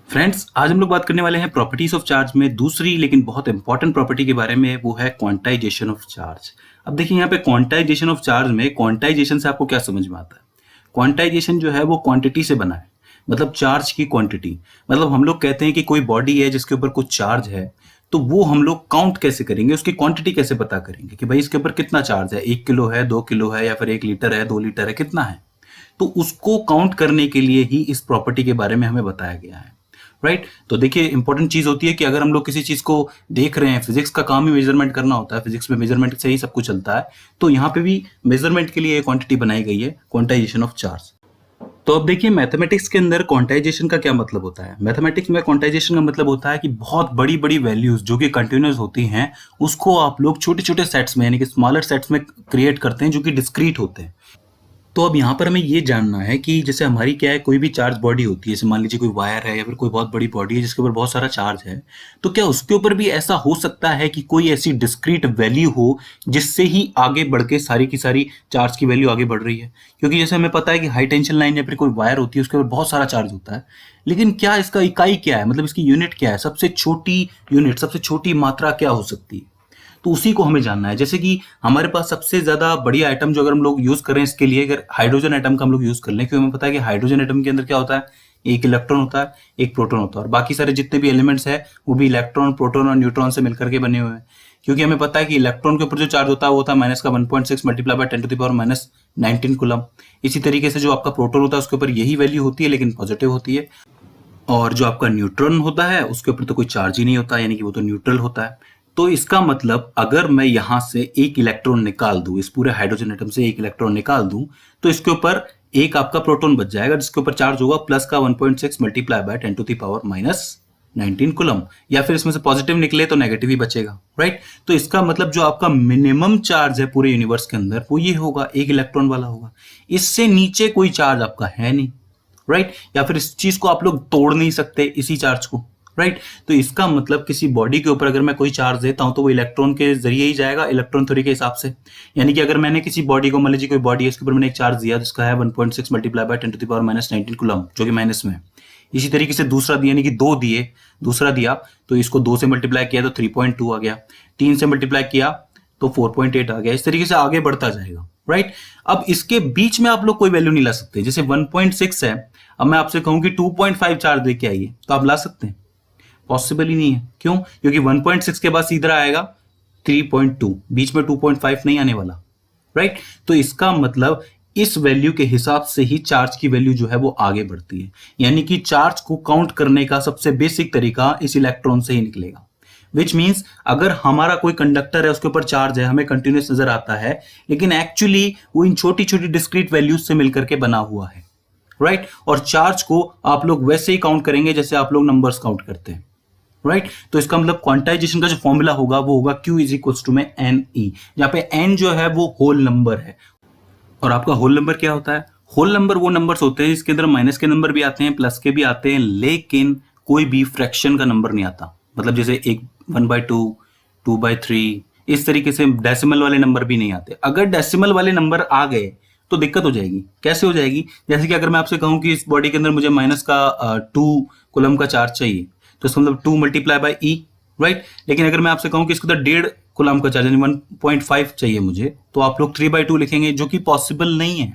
Friends, आज हम लोग बात करने वाले हैं प्रॉपर्टीज ऑफ चार्ज में दूसरी लेकिन बहुत इंपॉर्टेंट प्रॉपर्टी के बारे में। वो है क्वांटाइजेशन ऑफ चार्ज। अब देखिए यहाँ पे क्वांटाइजेशन ऑफ चार्ज में क्वांटाइजेशन से आपको क्या समझ में आता है। क्वांटाइजेशन जो है वो क्वांटिटी से बना है, मतलब चार्ज की क्वांटिटी। मतलब हम लोग कहते हैं कि कोई बॉडी है जिसके ऊपर कुछ चार्ज है, तो वो हम लोग काउंट कैसे करेंगे, उसकी क्वांटिटी कैसे पता करेंगे कि भाई इसके ऊपर कितना चार्ज है, 1 किलो है, 2 किलो है, या फिर 1 लीटर है, 2 लीटर है, कितना है। तो उसको काउंट करने के लिए ही इस प्रॉपर्टी के बारे में हमें बताया गया है। राइट तो देखिए इंपॉर्टेंट चीज होती है कि अगर हम लोग किसी चीज को देख रहे हैं, फिजिक्स का काम ही मेजरमेंट करना होता है, फिजिक्स में मेजरमेंट से ही सब कुछ चलता है। तो यहाँ पे भी मेजरमेंट के लिए क्वांटिटी बनाई गई है, क्वांटाइजेशन ऑफ चार्ज। तो अब देखिए मैथमेटिक्स के अंदर क्वांटाइजेशन का क्या मतलब होता है। मैथमेटिक्स में क्वांटाइजेशन का मतलब होता है कि बहुत बड़ी बड़ी वैल्यूज जो कि कंटिन्यूस होती हैं, उसको आप लोग छोटे छोटे सेट्स में यानी कि स्मॉलर सेट्स में क्रिएट करते हैं जो कि डिस्क्रीट होते हैं। तो अब यहाँ पर हमें ये जानना है कि जैसे हमारी क्या है, कोई भी चार्ज बॉडी होती है, जैसे मान लीजिए कोई वायर है या फिर कोई बहुत बड़ी बॉडी है जिसके ऊपर बहुत सारा चार्ज है, तो क्या उसके ऊपर भी ऐसा हो सकता है कि कोई ऐसी डिस्क्रीट वैल्यू हो जिससे ही आगे बढ़ के सारी की सारी चार्ज की वैल्यू आगे बढ़ रही है। क्योंकि जैसे हमें पता है कि हाई टेंशन लाइन या फिर कोई वायर होती है उसके ऊपर बहुत सारा चार्ज होता है, लेकिन क्या इसका इकाई क्या है, मतलब इसकी यूनिट क्या है, सबसे छोटी यूनिट, सबसे छोटी मात्रा क्या हो सकती है। तो उसी को हमें जानना है। जैसे कि हमारे पास सबसे ज्यादा बड़ी आइटम जो अगर हम लोग यूज करें इसके लिए, अगर हाइड्रोजन एटम का हम लोग यूज कर लें, क्योंकि हमें पता है कि हाइड्रोजन एटम के अंदर क्या होता है, एक इलेक्ट्रॉन होता है, एक प्रोटॉन होता है, और बाकी सारे जितने भी एलिमेंट्स हैं वो भी इलेक्ट्रॉन, प्रोटॉन और न्यूट्रॉन से मिलकर के बने हुए हैं। क्योंकि हमें पता है कि इलेक्ट्रॉन के ऊपर जो चार्ज होता है वो होता है माइनस का 1.6 मल्टीप्लाई बाय 10⁻⁻19 कूलम। इसी तरीके से जो आपका प्रोटॉन होता है उसके ऊपर यही वैल्यू होती है लेकिन पॉजिटिव होती है, और जो आपका न्यूट्रॉन होता है उसके ऊपर तो कोई चार्ज ही नहीं होता, यानी कि वो तो न्यूट्रल होता है। तो इसका मतलब अगर मैं यहां से एक इलेक्ट्रॉन निकाल दूं, इस पूरे हाइड्रोजन एटम से एक इलेक्ट्रॉन निकाल दूं, तो इसके ऊपर एक आपका प्रोटॉन बच जाएगा जिसके ऊपर चार्ज होगा प्लस का 1.6 मल्टीप्लाई बाय 10⁻⁻19 कूलम, या फिर इसमें से पॉजिटिव निकले तो नेगेटिव ही बचेगा। राइट तो इसका मतलब जो आपका मिनिमम चार्ज है पूरे यूनिवर्स के अंदर वो ये होगा, एक इलेक्ट्रॉन वाला होगा। इससे नीचे कोई चार्ज आपका है नहीं। राइट या फिर इस चीज को आप लोग तोड़ नहीं सकते, इसी चार्ज को। राइट तो इसका मतलब किसी बॉडी के ऊपर अगर मैं कोई चार्ज देता हूं तो वो इलेक्ट्रॉन के जरिए ही जाएगा, इलेक्ट्रॉन थ्योरी के हिसाब से। यानी कि अगर मैंने किसी बॉडी को, मान लीजिए कोई बॉडी है, इसके ऊपर मैंने एक चार्ज दिया जिसका है 1.6 मल्टीप्लाई बाय 10⁻⁻19 कूलम, जो कि माइनस में है। इसी तरीके से दूसरा दिया, यानी कि दो दिए, दूसरा दिया तो इसको 2 से मल्टीप्लाई किया तो 3.2 आ गया, 3 से मल्टीप्लाई किया तो 4.8 आ गया। इस तरीके से आगे बढ़ता जाएगा। राइट अब इसके बीच में आप लोग कोई वैल्यू नहीं ला सकते। जैसे 1.6 है, अब मैं आपसे कहूं कि 2.5 चार्ज लेके आइए, तो आप ला सकते हैं? पॉसिबल ही नहीं है। क्यों? क्योंकि 1.6 के बाद सीधा आएगा 3.2, बीच में 2.5 नहीं आने वाला। राइट तो इसका मतलब इस वैल्यू के हिसाब से ही चार्ज की वैल्यू जो है वो आगे बढ़ती है। यानी कि चार्ज को काउंट करने का सबसे बेसिक तरीका इस इलेक्ट्रॉन से ही निकलेगा। विच मीन्स अगर हमारा कोई कंडक्टर है, उसके ऊपर चार्ज है, हमें कंटिन्यूस नजर आता है, लेकिन एक्चुअली वो इन छोटी छोटी डिस्क्रीट वैल्यूज से मिलकर के बना हुआ है। राइट और चार्ज को आप लोग वैसे ही काउंट करेंगे जैसे आप लोग नंबर्स काउंट करते हैं। राइट तो इसका मतलब क्वांटाइजेशन का जो फॉर्मूला होगा वो होगा Q इज इक्वल्स टू में NE, जहां पे N जो है वो होल नंबर है। और आपका होल नंबर क्या होता है? होल नंबर वो नंबर्स होते हैं जिसके अंदर माइनस के नंबर भी आते हैं, प्लस के भी आते हैं, लेकिन कोई भी फ्रैक्शन का नंबर नहीं आता। मतलब जैसे 1/2, 2/3, इस तरीके से डेसिमल वाले नंबर भी नहीं आते। अगर डेसिमल वाले नंबर आ गए तो दिक्कत हो जाएगी। कैसे हो जाएगी? जैसे कि अगर मैं आपसे कहूं कि इस बॉडी के अंदर मुझे माइनस का 2 कूलम का चार्ज चाहिए, तो इसका मतलब 2 मल्टीप्लाई बाय E। राइट लेकिन अगर मैं आपसे कहूं कि इसके अंदर 1.5 कूलम का चार्ज यानी 1.5 चाहिए मुझे, तो आप लोग 3/2 लिखेंगे, जो कि पॉसिबल नहीं है।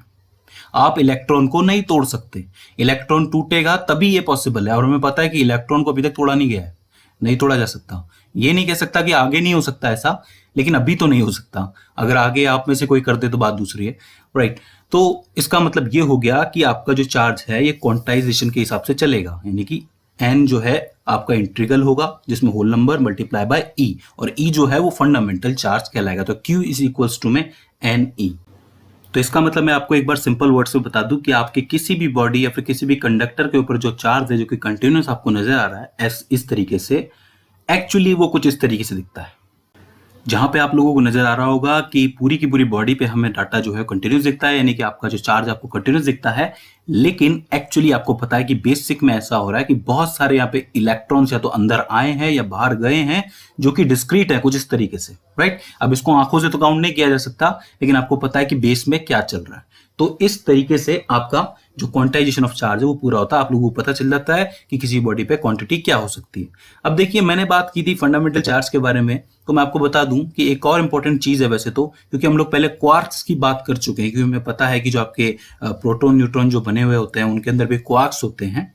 आप इलेक्ट्रॉन को नहीं तोड़ सकते, इलेक्ट्रॉन टूटेगा तभी ये पॉसिबल है। और हमें पता है कि इलेक्ट्रॉन को अभी तक तोड़ा नहीं गया है, नहीं तोड़ा जा सकता। ये नहीं कह सकता कि आगे नहीं हो सकता ऐसा, लेकिन अभी तो नहीं हो सकता। अगर आगे आप में से कोई कर दे तो बात दूसरी है। राइट तो इसका मतलब ये हो गया कि आपका जो चार्ज है ये क्वांटाइजेशन के हिसाब से चलेगा, यानी कि N जो है आपका इंटीग्रल होगा जिसमें whole number multiply by E, और E जो है वो फंडामेंटल चार्ज कहलाएगा। तो Q इज इक्वल्स टू में NE। तो इसका मतलब मैं आपको एक बार सिंपल वर्ड्स में बता दूं कि आपके किसी भी बॉडी या फिर किसी भी कंडक्टर के ऊपर जो चार्ज है, जो कि कंटिन्यूस आपको नजर आ रहा है इस तरीके से, एक्चुअली वो कुछ इस तरीके से दिखता है। जहां पे आप लोगों को नजर आ रहा होगा कि पूरी की पूरी बॉडी पे हमें डाटा जो है कंटिन्यूस दिखता है, यानी कि आपका जो चार्ज आपको कंटिन्यूस दिखता है, लेकिन एक्चुअली आपको पता है कि बेसिक में ऐसा हो रहा है कि बहुत सारे यहाँ पे इलेक्ट्रॉन्स या तो अंदर आए हैं या बाहर गए हैं, जो कि डिस्क्रीट है कुछ इस तरीके से। राइट अब इसको आंखों से तो काउंट नहीं किया जा सकता, लेकिन आपको पता है कि बेस में क्या चल रहा है। तो इस तरीके से आपका जो क्वांटाइजेशन ऑफ चार्ज है वो पूरा होता है, आप लोगों को पता चल जाता है कि किसी बॉडी पे क्वांटिटी क्या हो सकती है। अब देखिए मैंने बात की थी फंडामेंटल चार्ज के बारे में, तो मैं आपको बता दूं कि एक और इंपॉर्टेंट चीज है वैसे तो, क्योंकि हम लोग पहले क्वार्क्स की बात कर चुके हैं, क्योंकि हमें पता है कि जो आपके प्रोटॉन न्यूट्रॉन जो बने हुए होते हैं उनके अंदर भी क्वार्क्स होते हैं,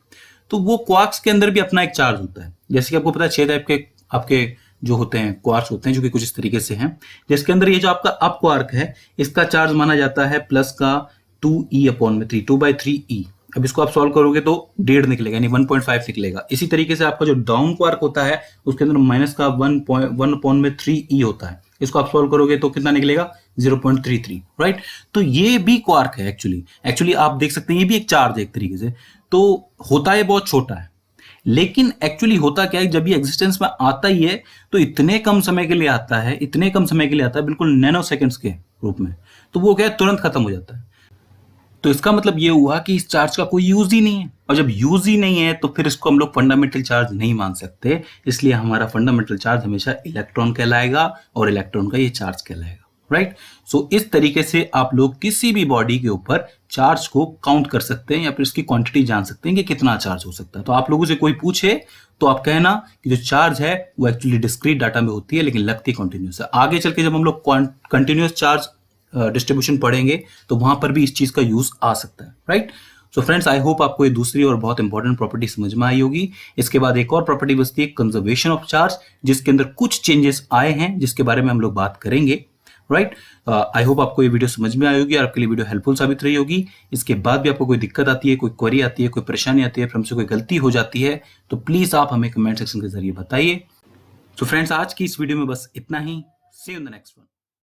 तो वो क्वार्क्स के अंदर भी अपना एक चार्ज होता है। जैसे कि आपको पता है 6 टाइप के आपके जो होते हैं क्वार्क्स होते हैं, जो कि कुछ इस तरीके से हैं, जिसके अंदर ये जो आपका अप क्वार्क है इसका चार्ज माना जाता है प्लस का 2e/3, 2/3e। अब इसको आप सॉल्व करोगे तो 1.5 निकलेगा, यानी 1.5 निकलेगा। इसी तरीके से आपका जो डाउन क्वार्क होता है उसके अंदर माइनस का 1/3e होता है, इसको आप सॉल्व करोगे तो कितना निकलेगा 0.33, राइट। तो ये भी क्वार्क है एक्चुअली आप देख सकते हैं ये भी एक चार्ज है एक तरीके से। तो होता है बहुत छोटा है, लेकिन एक्चुअली होता क्या है, जब ये एग्जिस्टेंस में आता ही है तो इतने कम समय के लिए आता है, बिल्कुल नैनो सेकेंड्स के रूप में, तो वो क्या है तुरंत खत्म हो जाता है। तो इसका मतलब ये हुआ कि इस चार्ज का कोई यूज ही नहीं है, और जब यूज ही नहीं है तो फिर इसको हम लोग फंडामेंटल चार्ज नहीं मान सकते, इसलिए हमारा फंडामेंटल चार्ज हमेशा इलेक्ट्रॉन कहलाएगा और इलेक्ट्रॉन का ये चार्ज कहलाएगा, राइट। सो इस तरीके से आप लोग किसी भी बॉडी के ऊपर चार्ज को काउंट कर सकते हैं या फिर इसकी क्वांटिटी जान सकते हैं कि कितना चार्ज हो सकता है। तो आप लोगों से कोई पूछे तो आप कहना कि जो चार्ज है वो एक्चुअली डिस्क्रीट डाटा में होती है लेकिन लगती कंटिन्यूस है। आगे चल के जब हम लोग कंटिन्यूस चार्ज डिस्ट्रीब्यूशन पढ़ेंगे तो वहां पर भी इस चीज का यूज आ सकता है, right. So friends, I hope आपको ये दूसरी और बहुत इंपॉर्टेंट प्रॉपर्टी समझ में आई होगी। इसके बाद एक और प्रॉपर्टी बचती है कंजर्वेशन ऑफ चार्ज, जिसके अंदर कुछ चेंजेस आए हैं जिसके बारे में हम लोग बात करेंगे, राइट। आई होप आपको ये वीडियो समझ में आई होगी और आपके लिए वीडियो हेल्पफुल साबित रही होगी। इसके बाद भी आपको कोई दिक्कत आती है, कोई क्वेरी आती है, कोई परेशानी आती है, फिर हमसे कोई गलती हो जाती है तो प्लीज आप हमें कमेंट सेक्शन के जरिए बताइए। सो फ्रेंड्स, आज की इस वीडियो में बस इतना ही। See you in the next one.